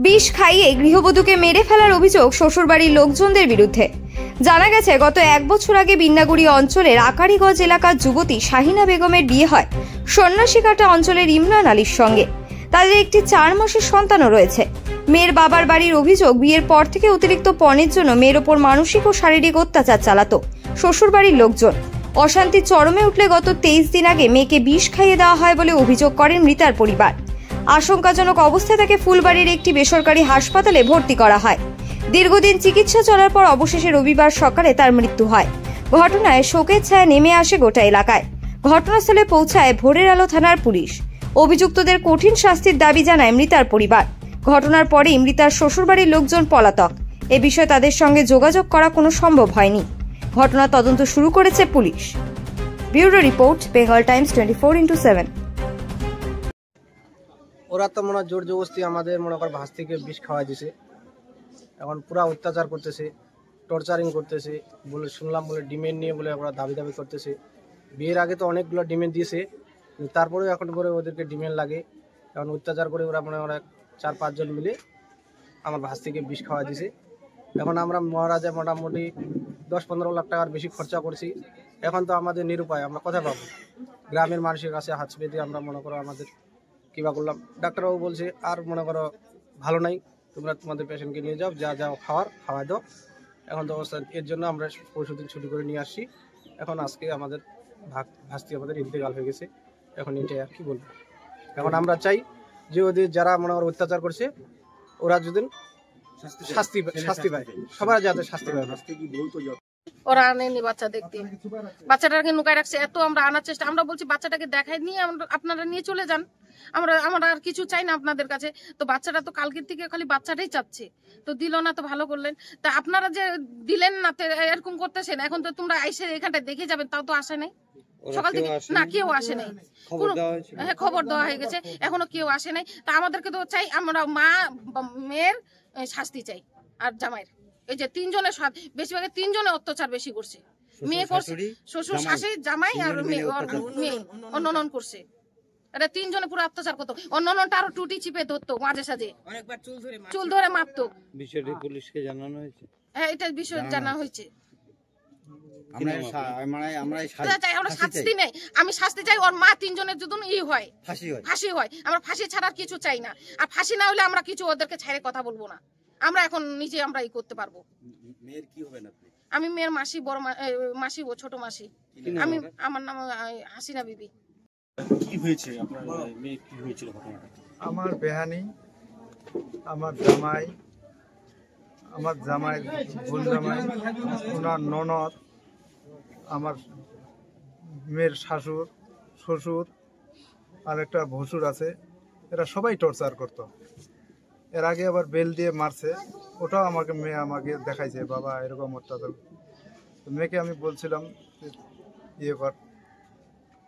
বিষ খাইয়ে গৃহবধূকে মেরে ফেলার অভিযোগ শ্বশুরবাড়ির লোকজনদের বিরুদ্ধে। জানা গেছে, গত 1 বছর আগে বিন্নাগুড়ি অঞ্চলের আকারিগঞ্জ এলাকার যুবতী শাহিনা বেগমের বিয়ে হয় সন্ন্যাসীকাটা অঞ্চলের ইমরান আলীর সঙ্গে। তাদের একটি 4 মাসের সন্তানও রয়েছে। মেয়ের বাবার বাড়ির অভিযোগ, বিয়ের পর থেকে অতিরিক্ত পণের জন্য মেয়ের ওপর মানসিক ও শারীরিক অত্যাচার চালাতো শ্বশুরবাড়ির লোকজন। অশান্তি চরমে উঠলে গত 23 দিন আগে মেয়েকে বিষ খাইয়ে দেওয়া হয় বলে অভিযোগ করেন মৃতার পরিবার। আশঙ্কাজনক অবস্থায় তাকে ফুলবাড়ির একটি বেসরকারি হাসপাতালে ভর্তি করা হয়। দীর্ঘদিন চিকিৎসা চলার পর অবশেষে রবিবার সকালে তার মৃত্যু হয়। ঘটনায় শোকের ছায়া নেমে আসে গোটা এলাকায়। ঘটনাস্থলে পৌঁছায় ভোরের আলো থানার পুলিশ। অভিযুক্তদের কঠিন শাস্তির দাবি জানায় মৃতার পরিবার। ঘটনার পরেই মৃতার শ্বশুরবাড়ির লোকজন পলাতক। এ বিষয়ে তাদের সঙ্গে যোগাযোগ করা কোনো সম্ভব হয়নি। ঘটনা তদন্ত শুরু করেছে police. Bureau report, Bengal Times 24x7। ওরা তো মনে জোর জবরদস্তি আমাদের মনে কর ভাস্তিকে বিষ খাওয়াই দিছে। এখন পুরা অত্যাচার করতেছে, টর্চারিং করতেছে। শুনলাম বলে ডিমেন্ড নিয়ে বলে ওরা দাবি করতেছে। বিয়ের আগে তো অনেকগুলো ডিমেন্ড দিয়েছে, তারপরেও এখন করে ওদেরকে ডিমেন্ড লাগে। এখন অত্যাচার করে ওরা মনে হয় 4-5 জন মিলে আমার ভাস্তিকে বিষ খাওয়াই দিছে। এখন আমরা মহারাজা মোটামুটি 10-15 লাখ টাকার বেশি খরচা করছি। এখন তো আমাদের নিরুপায়, আমরা কোথায় পাবো? গ্রামের মানুষের কাছে হাত পেতে আমরা মনে করো আমাদের কিবা করলাম। ডাক্তারবাবু বলছে আর মনে করো ভালো নাই, তোমরা তোমাদের পেশেন্টকে নিয়ে যাও, যা যাও খাওয়াই দাও। এখন তো অবস্থা, এর জন্য আমরা পরশুদিন ছুটি করে নিয়ে আসছি। এখন আজকে আমাদের ভাস্তি আমাদের ইন্তেকাল হয়ে গেছে। এখন এটাই আর কি বলবো। এখন আমরা চাই যে ওদের যারা মনে করো অত্যাচার করছে ওরা যদি শাস্তি পায়, সবাই যাতে শাস্তি পায়। ওরা আনেনি বাচ্চা দেখতে, বাচ্চাটাকে নুকায় রাখছে। এত আমরা আনার চেষ্টা, আমরা বলছি বাচ্চাটাকে দেখাই নিয়ে আপনারা নিয়ে চলে যান, আমরা আর কিছু চাই না আপনাদের কাছে। তো বাচ্চাটা তো কালকের থেকে খালি বাচ্চাটাই চাচ্ছে, তো দিল না, তো ভালো করলেন। তা আপনারা যে দিলেন না, এরকম করতেছেন। এখন তো তোমরা এসে এখানটা দেখে যাবেন, তাও তো আসে নাই সকাল থেকে, না কেউ আসে নাই। হ্যাঁ, খবর দেওয়া হয়ে গেছে, এখনো কেউ আসে নাই। তা আমাদেরকে তো চাই, আমরা মা মেয়ের শাস্তি চাই আর জামাইয়ের। এই যে 3 জনের, বেশিরভাগ 3 জনের অত্যাচার বেশি করছে। মেয়ে করছে, শ্বশুর শাশুড়ি জামাই আর মেয়ে অন্যন করছে। এটা 3 জনে পুরো অত্যাচার করতো। অন্যটা আরো টুটি চিপে ধরতো, মাঝে সাঝে চুল ধরে মারতো। বিষয়টি পুলিশকে জানানো হয়েছে? হ্যাঁ, এটা বিষয় জানা হয়েছে। আমরা শাস্তি নেই, আমি শাস্তি চাই। ওর মা 3 জনের যদি ফাঁসি হয়, আমরা ফাঁসি ছাড়া কিছু চাই না। আর ফাঁসি না হলে আমরা কিছু ওদেরকে ছাড়ে কথা বলবো না। আমরা এখন নিজে আমরা করতে পারবো। মেয়ের কি হবেন আপনি? আমি মেয়ের মাসি, বড় মাসি, ও ছোট মাসি। আমি, আমার নাম হাসিনা বিবি। কি হয়েছে আপনার মেয়ে, কি হয়েছিল ঘটনাটা? আমার বেহানি, আমার জামাই ভুল জামাই, ওনার ননদ, আমার মেয়ের শ্বশুর আর একটা ভসুর আছে, এরা সবাই টর্চার করতো। এর আগে আবার বেল দিয়ে মারছে, ওটাও মেয়ে আমাকে দেখাইছে, বাবা এরকম অত্যাচার। তো মেয়েকে আমি বলছিলাম ইয়ে কর,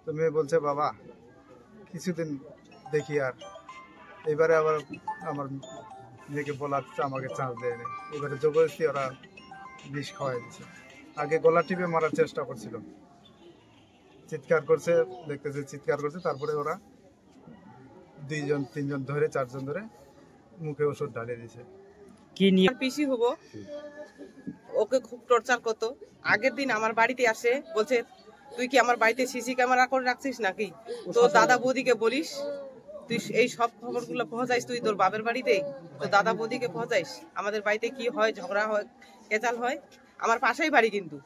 তো মেয়ে বলছে বাবা কিছুদিন দেখি। আর এবারে আবার আমার মেয়েকে বলার আমাকে চান্স দেয়নি, এবারে জবরদস্তি ওরা বিষ খাওয়াই দিচ্ছে। আগে গলা টিপে মারার চেষ্টা করছিল, চিৎকার করছে, দেখতেছে চিৎকার করছে, তারপরে ওরা 2 জন 3 জন ধরে 4 জন ধরে মুখে ওষুধ ঢালিয়ে দিয়েছে। কি নিয়ে পিসি হবো, ওকে খুব টর্চার করতো। আগের দিন আমার বাড়িতে আসে, বলছে তুই কি আমার বাড়িতে সিসি ক্যামেরা করে রাখছিস নাকি? তো দাদা বৌদিকে বলিস, তুই এই সব খবরগুলো পৌঁছাইস তুই তোর বাপের বাড়িতে, তো দাদা বৌদিকে পৌঁছাইস আমাদের বাড়িতে কি হয়, ঝগড়া হয়, কেচাল হয়। আমার পাশেই বাড়ি, কিন্তু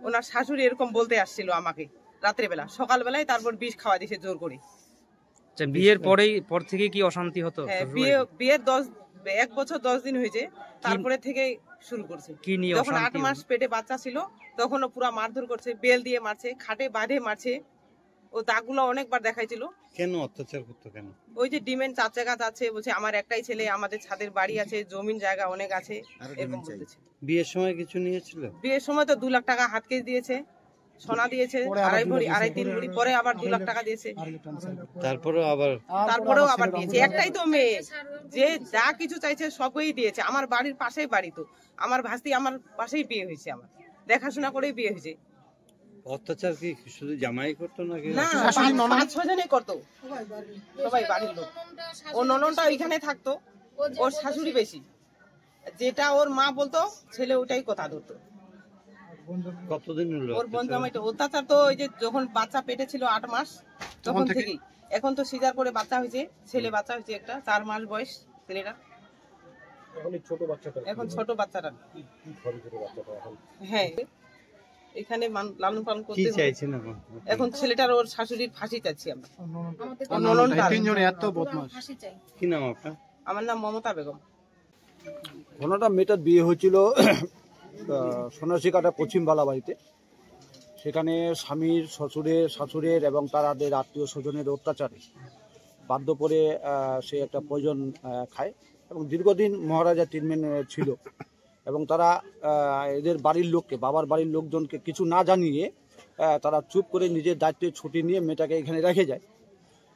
ওনার শাশুড়ি এরকম বলতে আসছিল আমাকে রাত্রেবেলা। সকালবেলায় তারপর বিষ খাওয়া দিছে জোর করে। বিয়ের পর থেকে কি অশান্তি হতো? হ্যাঁ, বিয়ের 1 বছর 10 দিন হয়েছে, তারপরে থেকে শুরু করছে। যখন 8 মাস পেটে বাচ্চা ছিল তখনও পুরা মারধর করছে, বেল দিয়ে মারছে, খাটে বাঁধে মারছে। ও দাগগুলো অনেকবার দেখাইছিল। কেন অত্যাচার করতো? কেন? ওই যে ডিমেন্ড 4 জায়গা আছে, বলছে আমার একটাই ছেলে, আমাদের ছাদের বাড়ি আছে, জমিন জায়গা অনেক আছে, এরকম বলতেছে। বিয়ের সময় কিছু নিয়েছিল? বিয়ের সময় তো 2 লাখ টাকা হাত কেস দিয়েছে, সোনা দিয়েছে 2.5 ভরি 2.5-3 ভরি, পরে আবার 2 লাখ টাকা দিয়েছে। তারপরেও আবার দিয়েছে। একটাই তো মেয়ে, যে যা কিছু চাইছে সবই দিয়েছে। আমার বাড়ির পাশেই বাড়ি, তো আমার ভাস্তি আমার পাশেই বিয়ে হয়েছে, আমার দেখাশোনা করেই বিয়ে হয়েছে। অত্যাচার কি শুধু জামাই করতো নাকি? না, 5-6 জনই করতো, সবাই বাড়ির লোক। ও ননদটা ওইখানে থাকতো, ওর শাশুড়ি বেশি, যেটা ওর মা বলতো ছেলে ওটাই কথা ধরতো। কতদিন হলো ওর বোন জামাইটা অত্যাচার তো ওই যে যখন বাচ্চা পেটে ছিল 8 মাস তখন থেকেই। এখন তো সিজার করে বাচ্চা হয়েছে, ছেলে বাচ্চা হয়েছে একটা 4 মাস বয়স ছেলেটা। এখন ছোট বাচ্চাটা হ্যাঁ এখানে লালন পালন করতে হবে। চাইছেন এখন? এখন ছেলেটার ওর শাশুড়ির ফাঁসি চাচ্ছি আমরা। কি নাম আপনার? আমার নাম মমতা বেগম। ঘটনাটা মেয়েটার বিয়ে হয়েছিল সন্ন্যাসীকাটা পশ্চিম বালাবাড়িতে। সেখানে স্বামীর শাশুড়ের এবং তাদের আত্মীয় স্বজনের অত্যাচারে বাধ্য করে সে একটা পয়জন খায় এবং দীর্ঘদিন মহারাজা ট্রিটমেন্ট ছিল এবং তারা এদের বাড়ির লোককে, বাবার বাড়ির লোকজনকে কিছু না জানিয়ে তারা চুপ করে নিজের দায়িত্বে ছুটি নিয়ে মেয়েটাকে এখানে রেখে যায়।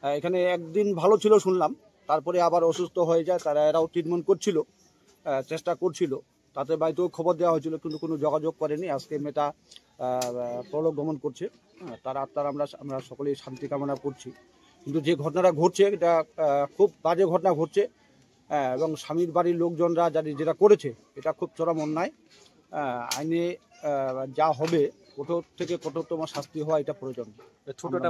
এখানে একদিন ভালো ছিল শুনলাম, তারপরে আবার অসুস্থ হয়ে যায়। তারা এরাও ট্রিটমেন্ট করছিল, চেষ্টা করছিল, তাদের বাড়িতেও খবর দেওয়া হয়েছিল কিন্তু কোনো যোগাযোগ করেনি। আজকে মেয়েটা পরলোক গমন করছে, তার আত্মার আমরা সকলেই শান্তি কামনা করছি। কিন্তু যে ঘটনাটা ঘটছে এটা খুব বাজে ঘটনা ঘটছে এবং স্বামীর বাড়ির লোকজনরা যেটা করেছে এটা খুব চরম অন্যায়। আইনে যা হবে কঠোর থেকে কঠোরতম শাস্তি হওয়া এটা প্রয়োজন। ছোটটা